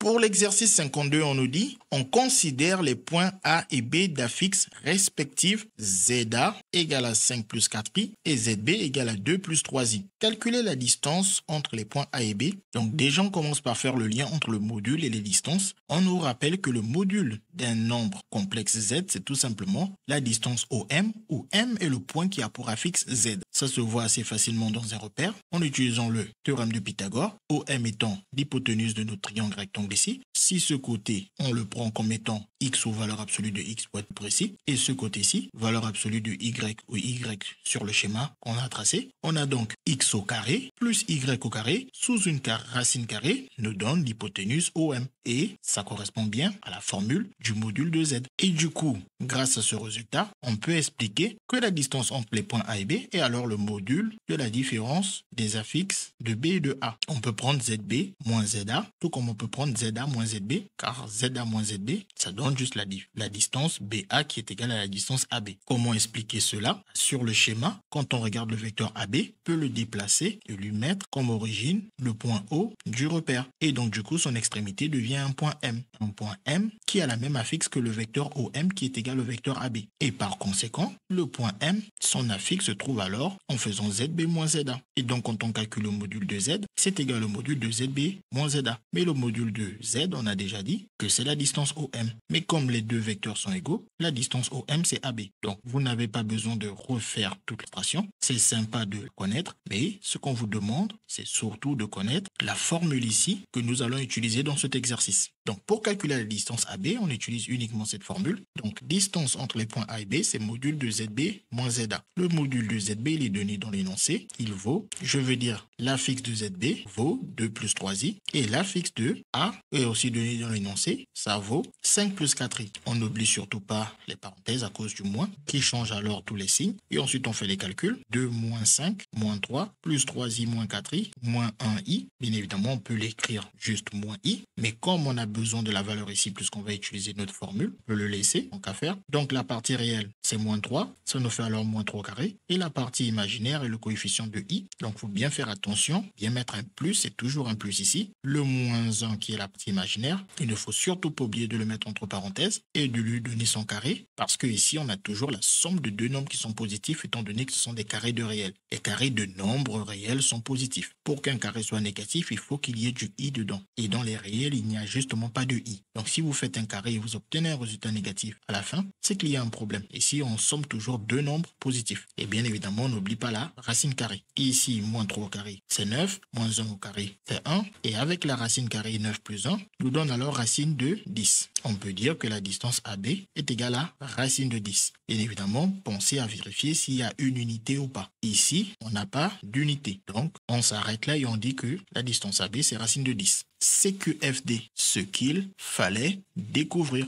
Pour l'exercice 52, on nous dit, on considère les points A et B d'affixes respectives ZA égale à 5 plus 4i et ZB égale à 2 plus 3i. Calculer la distance entre les points A et B. Donc déjà, on commence par faire le lien entre le module et les distances. On nous rappelle que le module d'un nombre complexe Z, c'est tout simplement la distance OM, où M est le point qui a pour affixe Z. Ça se voit assez facilement dans un repère en utilisant le théorème de Pythagore, OM étant l'hypoténuse de notre triangle rectangle ici. Si ce côté, on le prend comme étant x ou valeur absolue de x pour être précis, et ce côté-ci, valeur absolue de y ou y sur le schéma qu'on a tracé, on a donc x au carré plus y au carré sous une racine carrée nous donne l'hypoténuse OM. Et ça correspond bien à la formule du module de Z. Et du coup, grâce à ce résultat, on peut expliquer que la distance entre les points A et B est alors le module de la différence des affixes de B et de A. On peut prendre ZB moins ZA, tout comme on peut prendre ZA moins ZB, car ZA moins ZB, ça donne juste la distance BA qui est égale à la distance AB. Comment expliquer cela? Sur le schéma, quand on regarde le vecteur AB, on peut le déplacer et lui mettre comme origine le point O du repère. Et donc du coup, son extrémité devient un point M. Un point M qui a la même affixe que le vecteur OM qui est égal au vecteur AB. Et par conséquent, le point M, son affixe se trouve alors en faisant ZB moins ZA. Et donc quand on calcule le module de Z, c'est égal au module de ZB moins ZA. Mais le module de Z, on a déjà dit que c'est la distance OM. Mais comme les deux vecteurs sont égaux, la distance OM c'est AB. Donc vous n'avez pas besoin de refaire toute l'expression. C'est sympa de connaître, mais ce qu'on vous demande, c'est surtout de connaître la formule ici que nous allons utiliser dans cet exercice. Donc pour calculer la distance AB, on utilise uniquement cette formule. Donc distance entre les points A et B, c'est module de ZB moins ZA. Le module de ZB, il est donné dans l'énoncé. Il vaut, je veux dire, l'affixe de ZB vaut 2 plus 3i. Et l'affixe de A est aussi donné dans l'énoncé. Ça vaut 5 plus 4i. On n'oublie surtout pas les parenthèses à cause du moins, qui change alors tous les signes. Et ensuite, on fait les calculs. 2 moins 5, moins 3, plus 3i moins 4i, moins 1i. Bien évidemment, on peut l'écrire juste moins i. Mais comme on a besoin de la valeur ici, puisqu'on va utiliser notre formule, on peut le laisser, en qu'à faire. Donc la partie réelle, c'est moins 3. Ça nous fait alors moins 3 au carré. Et la partie imaginaire est le coefficient de i. Donc il faut bien faire attention, bien mettre un plus, c'est toujours un plus ici. Le moins 1 qui est la partie imaginaire, il ne faut surtout pas oublier de le mettre entre parenthèses et de lui donner son carré, parce que ici on a toujours la somme de deux nombres qui sont positifs, étant donné que ce sont des carrés de réels. Les carrés de nombres réels sont positifs. Pour qu'un carré soit négatif, il faut qu'il y ait du i dedans. Et dans les réels, il n'y a justement pas de i. Donc si vous faites un carré et vous obtenez un résultat négatif à la fin, c'est qu'il y a un problème. Ici, on somme toujours deux nombres positifs. Et bien évidemment, on n'oublie pas la racine carrée. Et ici, moins 3 au carré, c'est 9, moins 1 au carré, c'est 1. Et avec la racine carrée 9 plus 1, nous donne alors racine de 10. On peut dire que la distance AB est égale à racine de 10. Bien évidemment, pensez à vérifier s'il y a une unité ou pas. Ici, on n'a pas d'unité. Donc, on s'arrête là et on dit que la distance AB, c'est racine de 10. CQFD, ce qu'il fallait découvrir.